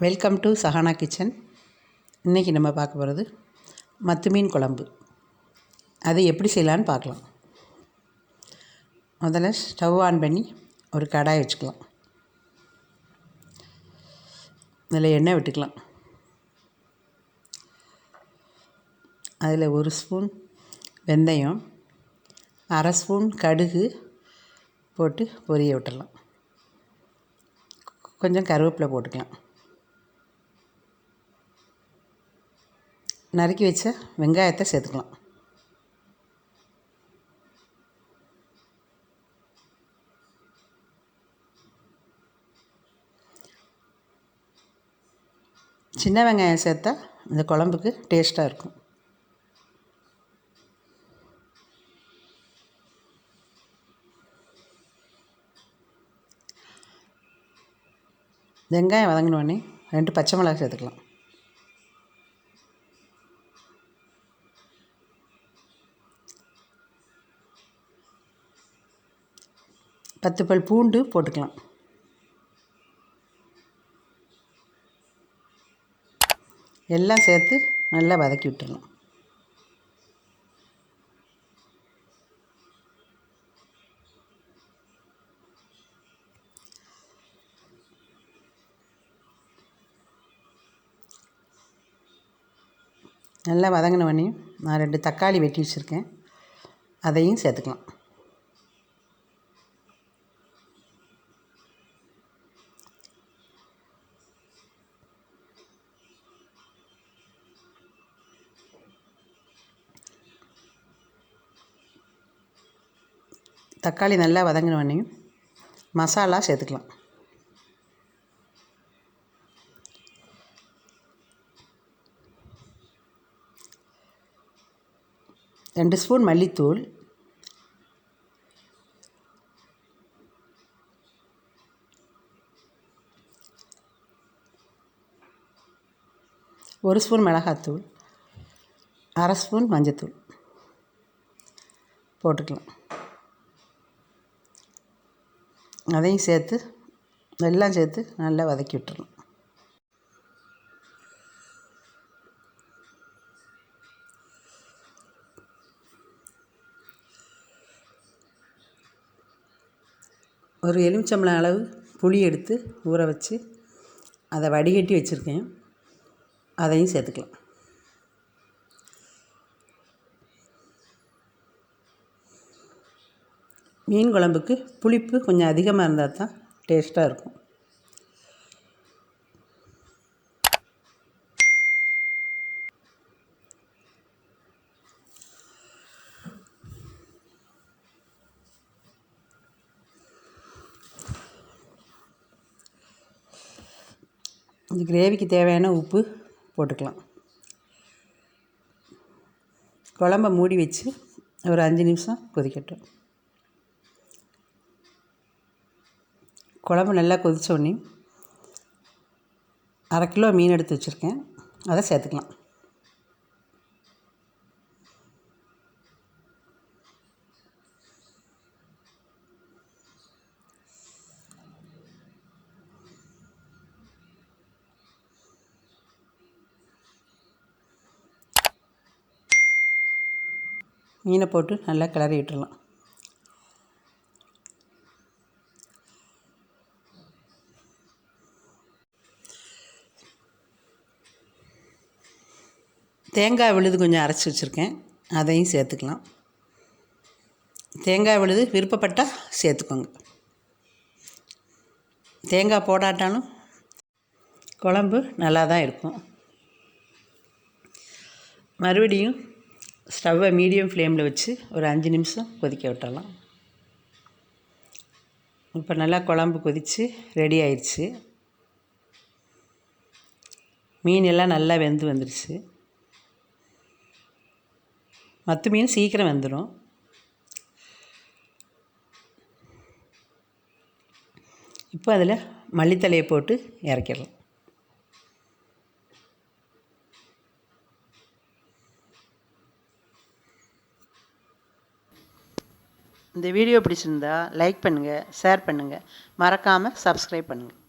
Welcome to Sahana kitchen. இன்றைக்கி நம்ம பார்க்க போகிறது மத்து மீன் குழம்பு. அது எப்படி செய்யலான்னு பார்க்கலாம். முதல்ல ஸ்டவ் ஆன் பண்ணி ஒரு கடாய் வச்சுக்கலாம். அதில் எண்ணெய் விட்டுக்கலாம். அதில் 1 ஸ்பூன் வெந்தயம், 1/2 ஸ்பூன் கடுகு போட்டு பொரிய விட்டுடலாம். கொஞ்சம் கருவேப்பிலை போட்டுக்கலாம். நறுக்கி வச்ச வெங்காயத்தை சேர்த்துக்கலாம். சின்ன வெங்காயம் சேர்த்தா இந்த குழம்புக்கு டேஸ்ட்டாக இருக்கும். வெங்காயம் வதங்கினோடனே 2 பச்சை மிளகாய் சேர்த்துக்கலாம். பத்து பல் பூண்டு போட்டுக்கலாம். எல்லாம் சேர்த்து நல்லா வதக்கி விட்டுடலாம். நல்லா வதங்கினவனையும் நான் 2 தக்காளி வெட்டி வச்சுருக்கேன், அதையும் சேர்த்துக்கலாம். தக்காளி நல்லா வதங்கினவனையும் மசாலா சேர்த்துக்கலாம். ரெண்டு ஸ்பூன் மல்லித்தூள், 1 ஸ்பூன் மிளகாத்தூள், 1/2 ஸ்பூன் மஞ்சத்தூள் போட்டுக்கலாம். அதையும் சேர்த்து எல்லாம் சேர்த்து நல்லா வதக்கி விட்டுறலாம். ஒரு எலுமிச்சம்பழம் அளவு புளி எடுத்து ஊற வச்சு அதை வடிகட்டி வச்சுருக்கேன், அதையும் சேர்த்துக்கலாம். மீன் குழம்புக்கு புளிப்பு கொஞ்சம் அதிகமாக இருந்தால் தான் டேஸ்ட்டாக இருக்கும். இந்த கிரேவிக்கு தேவையான உப்பு போட்டுக்கலாம். குழம்ப மூடி வச்சு ஒரு 5 நிமிஷம் கொதிக்கட்டும். குழம்பு நல்லா கொதித்தோடனே 1/2 கிலோ மீன் எடுத்து வச்சுருக்கேன், அதை சேர்த்துக்கலாம். மீனை போட்டு நல்லா கிளறி விட்டுடலாம். தேங்காய் விழுது கொஞ்சம் அரைச்சி வச்சுருக்கேன், அதையும் சேர்த்துக்கலாம். தேங்காய் விழுது விருப்பப்பட்டால் சேர்த்துக்கோங்க. தேங்காய் போடாட்டாலும் குழம்பு நல்லா தான் இருக்கும். மறுபடியும் ஸ்டவ்வை மீடியம் ஃப்ளேமில் வச்சு ஒரு 5 நிமிஷம் கொதிக்க விட்டுடலாம். இப்போ நல்லா குழம்பு கொதித்து ரெடி ஆயிடுச்சு. மீன் எல்லாம் நல்லா வெந்து வந்துடுச்சு. மற்ற மீன் சீக்கிரம் வெந்துடும். இப்போ அதில் மல்லித்தழையை போட்டு இறக்கிடலாம். இந்த வீடியோ பிடிச்சிருந்தா லைக் பண்ணுங்கள், ஷேர் பண்ணுங்கள், மறக்காமல் சப்ஸ்கிரைப் பண்ணுங்கள்.